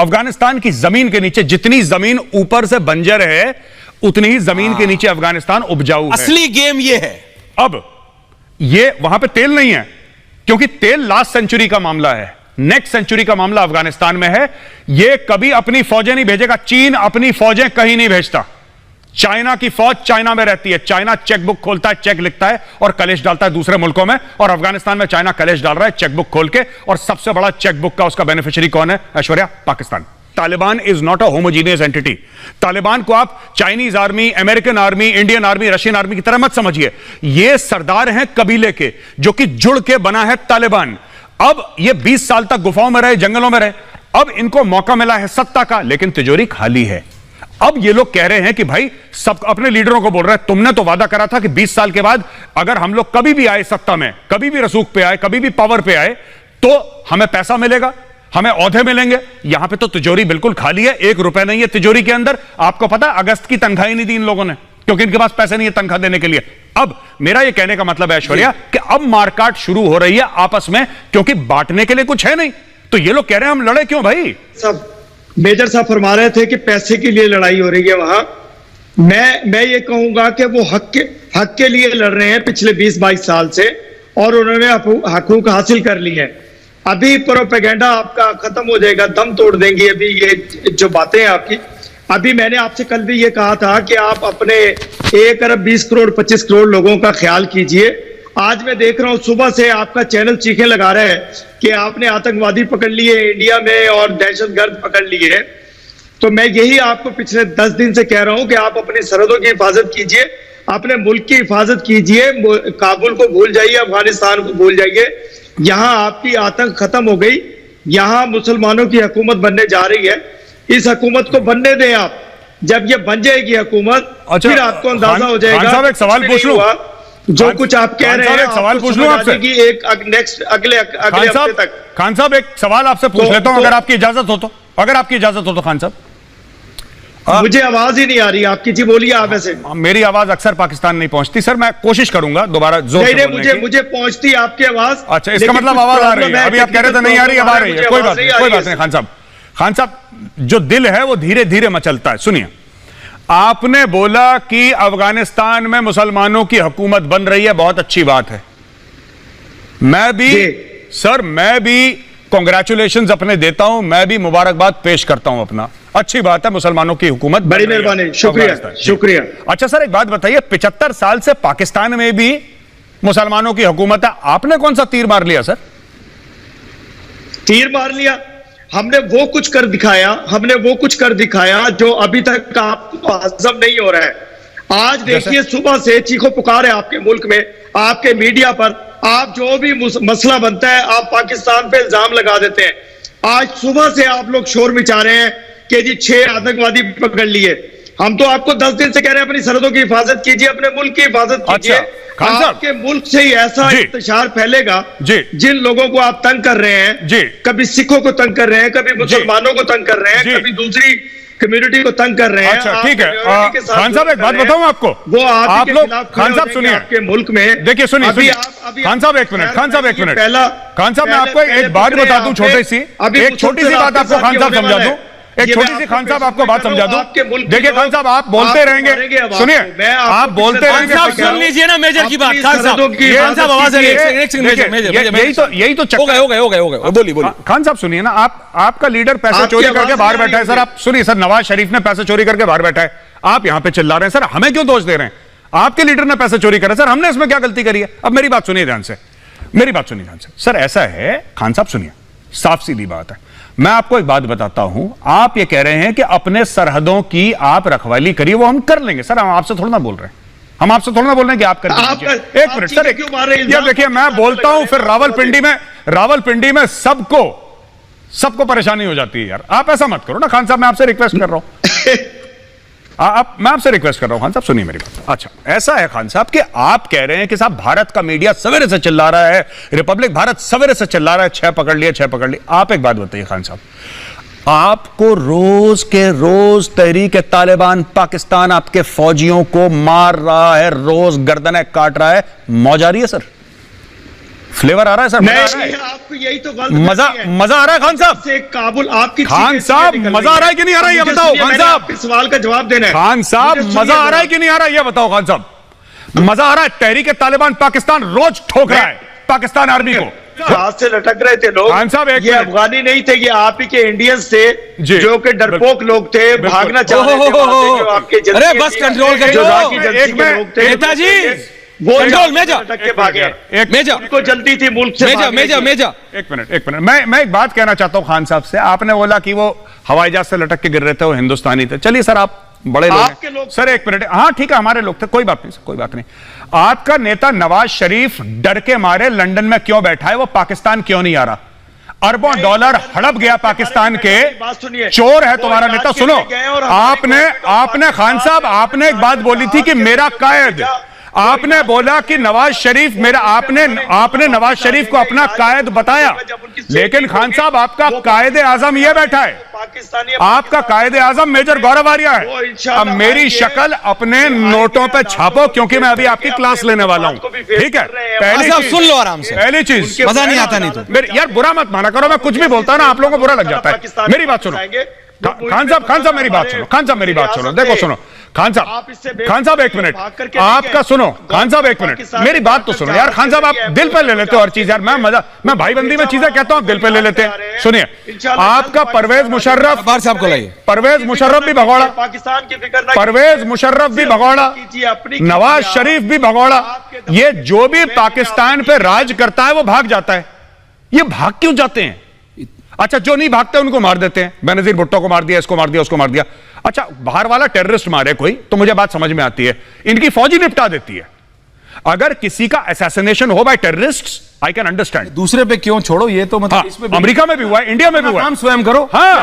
अफगानिस्तान की जमीन के नीचे जितनी जमीन ऊपर से बंजर है, उतनी ही जमीन के नीचे अफगानिस्तान उपजाऊ है। असली गेम ये है। अब ये वहां पे तेल नहीं है, क्योंकि तेल लास्ट सेंचुरी का मामला है, नेक्स्ट सेंचुरी का मामला अफगानिस्तान में है। ये कभी अपनी फौजें नहीं भेजेगा। चीन अपनी फौजें कहीं नहीं भेजता। चाइना की फौज चाइना में रहती है। चाइना चेकबुक खोलता है, चेक लिखता है और कलेश डालता है दूसरे मुल्कों में। और अफगानिस्तान में चाइना कलेश डाल रहा है चेकबुक खोल के, और सबसे बड़ा चेकबुक का उसका बेनिफिशियरी कौन है? Aishwarya, Pakistan. Taliban is not a homogeneous entity. Taliban को आप Chinese army, American army, Indian army, Russian army की तरह मत समझिए। ये सरदार हैं कबीले के, जो कि जुड़ के बना है तालिबान। अब ये 20 साल तक गुफाओं में रहे, जंगलों में रहे। अब इनको मौका मिला है सत्ता का, लेकिन तिजोरी खाली है। अब ये लोग कह रहे हैं कि भाई, सब अपने लीडरों को बोल रहे हैं, तुमने तो वादा करा था कि 20 साल के बाद अगर हम लोग कभी भी आए सत्ता में, कभी भी रसूख पे आए, कभी भी पावर पे आए, तो हमें पैसा मिलेगा, हमें औहदे मिलेंगे। यहां पे तो तिजोरी बिल्कुल खाली है, 1 रुपए नहीं है तिजोरी के अंदर। आपको पता, अगस्त की तनख्वाह ही नहीं दी इन लोगों ने, क्योंकि इनके पास पैसे नहीं है तनख्वाह देने के लिए। अब मेरा यह कहने का मतलब है ऐश्वर्या कि अब मारकाट शुरू हो रही है आपस में, क्योंकि बांटने के लिए कुछ है नहीं। तो ये लोग कह रहे हैं हम लड़े क्यों भाई? सब मेजर साहब फरमा रहे थे कि पैसे के लिए लड़ाई हो रही है वहां। मैं ये कहूंगा कि वो हक के लिए लड़ रहे हैं पिछले 20-22 साल से, और उन्होंने हकूक हासिल कर ली है। अभी प्रोपेगेंडा आपका खत्म हो जाएगा, दम तोड़ देंगी अभी ये जो बातें हैं आपकी। अभी मैंने आपसे कल भी ये कहा था कि आप अपने 1 अरब 20 करोड़ 25 करोड़ लोगों का ख्याल कीजिए। आज मैं देख रहा हूं सुबह से आपका चैनल चीखें लगा रहा है कि आपने आतंकवादी पकड़ लिए इंडिया में और दहशतगर्द पकड़ लिए। तो मैं यही आपको पिछले 10 दिन से कह रहा हूं कि आप अपनी सरहदों की हिफाजत कीजिए, अपने मुल्क की हिफाजत कीजिए। काबुल को भूल जाइए, अफगानिस्तान को भूल जाइए। यहां आपकी आतंक खत्म हो गई, यहां मुसलमानों की हुकूमत बनने जा रही है। इस हुकूमत को बनने दें आप। जब ये बन जाएगी हुकूमत, फिर आपको अंदाजा हो जाएगा। खान साहब, एक सवाल पूछ लूं? जो कुछ आप कह रहे हैं, एक सवाल पूछ लूं आपसे? अगले हफ्ते तक। खान साहब, एक सवाल आपसे पूछ लेता हूं, अगर आपकी इजाजत हो तो। अगर आपकी इजाजत हो तो खान साहब। मुझे आवाज ही नहीं आ रही आपकी। जी बोलिए आप। ऐसे मेरी आवाज अक्सर पाकिस्तान नहीं पहुंचती सर, मैं कोशिश करूंगा दोबारा जोर से बोलने की। मुझे पहुंचती आपकी आवाज। अच्छा, इसका मतलब आवाज आ रही है। अभी आप कह रहे थे नहीं आ रही, अब आ रही है। कोई बात नहीं, कोई बात नहीं खान साहब। खान साहब, जो दिल है वो धीरे धीरे मचलता है। सुनिए, आपने बोला कि अफगानिस्तान में मुसलमानों की हुकूमत बन रही है, बहुत अच्छी बात है। मैं भी कांग्रेचुलेशंस अपने देता हूं, मैं भी मुबारकबाद पेश करता हूं अपना। अच्छी बात है, मुसलमानों की हुकूमत। बड़ी मेहरबानी, शुक्रिया शुक्रिया। अच्छा सर, एक बात बताइए, 75 साल से पाकिस्तान में भी मुसलमानों की हुकूमत है, आपने कौन सा तीर मार लिया सर? तीर मार लिया? हमने वो कुछ कर दिखाया जो अभी तक आपको हजम नहीं हो रहा है। आज देखिए, सुबह से चीखो पुकार है आपके मुल्क में, आपके मीडिया पर। आप जो भी मसला बनता है, आप पाकिस्तान पे इल्जाम लगा देते हैं। आज सुबह से आप लोग शोर मचा रहे हैं कि जी 6 आतंकवादी पकड़ लिए। हम तो आपको 10 दिन से कह रहे हैं अपनी सरहदों की हिफाजत कीजिए, अपने मुल्क की हिफाजत कीजिए। आपके मुल्क से ही ऐसा इंतशार फैलेगा जिन लोगों को आप तंग कर रहे हैं। कभी सिखों को तंग कर रहे हैं, कभी मुसलमानों को तंग कर रहे हैं, कभी दूसरी कम्युनिटी को तंग कर रहे हैं। अच्छा ठीक है खान साहब, एक बात बताऊं आपको, वो आप लोग खान साहब सुनिए, आपके मुल्क में देखिए सुनिए खान साहब एक मिनट, खान साहब एक मिनट। खान साहब मैं आपको एक बात बता दूं, छोटी सी बात आपको खान साहब समझा दूं, एक छोटी सी खान साहब आपको बात समझा दूं। देखिए खान साहब, आप बोलते रहेंगे, सुनिए आप बोलते रहेंगे। सुन लीजिए ना मेजर की बात। खान साहब आवाज यही तो बोलिए खान साहब सुनिए ना, आपका लीडर पैसे चोरी करके बाहर बैठा है सर। आप सुनिए सर, नवाज शरीफ ने पैसे चोरी करके बाहर बैठा है, आप यहां पे चिल्ला रहे हैं सर, हमें क्यों दोष दे रहे हैं? आपके लीडर ने पैसे चोरी करे सर, हमने इसमें क्या गलती करी है? अब मेरी बात सुनिए ध्यान से, मेरी बात सुनिए ध्यान से। सर ऐसा है खान साहब, सुनिए, साफ सीधी बात है। मैं आपको एक बात बताता हूं, आप ये कह रहे हैं कि अपने सरहदों की आप रखवाली करिए, वो हम कर लेंगे सर। हम आपसे थोड़ा ना बोल रहे हैं, हम आपसे थोड़ा ना बोल रहे हैं कि आप कर दीजिए। एक मिनट सर, ये देखिए, मैं बोलता हूं फिर रावलपिंडी में सबको परेशानी हो जाती है यार। आप ऐसा मत करो ना खान साहब, मैं आपसे रिक्वेस्ट कर रहा हूं। मैं आपसे रिक्वेस्ट कर रहा हूं खान साहब, सुनिए मेरी बात। अच्छा ऐसा है खान साहब कि आप कह रहे हैं कि साहब भारत का मीडिया सवेरे से चिल्ला रहा है, रिपब्लिक भारत सवेरे से चिल्ला रहा है 6 पकड़ लिए। आप एक बात बताइए खान साहब, आपको रोज के रोज तहरीक तालिबान पाकिस्तान आपके फौजियों को मार रहा है, रोज गर्दनें काट रहा है, मौज आ रही है सर? फ्लेवर आ रहा है सर, मजा आ रहा नहीं, है, आपको यही तो गलत मजा करनी है। मजा आ रहा है खान साहब, से काबुल आपकी खान चीजें साहब, निकल मजा रही आ रहा है कि नहीं आ रहा है, ये मुझे बताओ, सुनिए, खान मैंने साहब। आपके सवाल का जवाब देना है। खान साहब, मुझे सुनिए मजा आ रहा है जरा। कि नहीं आ रहा है, ये बताओ खान साहब। मजा आ रहा है, तहरीक तालिबान पाकिस्तान रोज ठोक रहा है पाकिस्तान आर्मी को। हाथ से लटक रहे थे लोग। खान साहब, एक ये मिनट। अफगानी नहीं थे, ये आप ही के इंडियंस जी, थे जो कि डरपोक लोग थे, बिल्कुल। भागना चाह रहे थे वहां से, जो आपके अरे जलसे बस थी, कंट्रोल करिए। जो राखी एक जलसे के में- लोग थे, नेताजी, वो कंट्रोल, मेजर। लटक के भागे। मेजर, उनको जल्दी थी मुल्क से मेजर, भागने मेजर, की। मेजर। एक मिनट, मैं एक बात कहना चाहता हूं खान साहब से। आपने बोला कि वो हवाई जहाज से लटक के गिर रहे थे, वो हिंदुस्तानी थे। चलिए सर, आप बड़े लोग आपके हैं लोग- सर, एक मिनट, हाँ ठीक है, हमारे लोग थे, कोई बात नहीं सर, कोई बात नहीं। आपका नेता नवाज शरीफ डर के मारे लंदन में क्यों बैठा है, वो पाकिस्तान क्यों नहीं आ रहा? अरबों डॉलर हड़प गया पाकिस्तान के, बात सुनिए। चोर है वो तुम्हारा इलाज नेता। के सुनो, लिए गए और हमारे आपने खान साहब, आपने एक बात बोली थी कि मेरा कायद, आपने बोला कि नवाज शरीफ मेरा, आपने नवाज शरीफ को अपना कायद बताया, लेकिन खान साहब आपका कायद आजम ये बैठा है, पाकिस्तानी आपका कायदे आजम मेजर गौरव आर्या वो है। इंशाअल्लाह अब मेरी आएंगे। शक्ल अपने नोटों पे छापो, क्योंकि मैं अभी आपकी क्लास लेने वाला हूं, ठीक है? पहली साहब, चीज, सुन लो आराम से। पहली चीज, मजा नहीं आता नहीं तो। यार बुरा मत माना करो, मैं कुछ भी बोलता हूं ना, आप लोगों को बुरा लग जाता है। मेरी बात सुनो खान साहब, मेरी बात सुनो, खान साहब मेरी बात सुनो, देखो सुनो खान साहब एक मिनट, आपका सुनो खान साहब एक मिनट, मेरी बात तो सुनो यार खान साहब, आप दिल पे ले लेते हो हर चीज यार। मैं भाईबंदी में चीजें कहता हूं, आप दिल पे ले लेते हैं। सुनिए, आपका परवेज मुशर्रफ, बार साहब को लाइए। परवेज मुशर्रफ भी भगौड़ा, पाकिस्तान की फिक्र ना परवेज मुशर्रफ भी भगौड़ा, नवाज शरीफ भी भगौड़ा, ये जो भी पाकिस्तान पे राज करता है वो भाग जाता है। ये भाग क्यों जाते हैं? अच्छा, जो नहीं भागते उनको मार देते हैं, बेनजीर भुट्टो को मार दिया, इसको मार दिया, उसको मार दिया। अच्छा, बाहर वाला टेररिस्ट मारे कोई तो मुझे बात समझ में आती है, इनकी फौजी निपटा देती है। अगर किसी का असैसिनेशन हो by terrorists, I can understand. दूसरे पे क्यों छोड़ो, ये तो मतलब हाँ, इस पे अमेरिका में भी हुआ है, इंडिया में भी हुआ है। काम स्वयं करो। हाँ,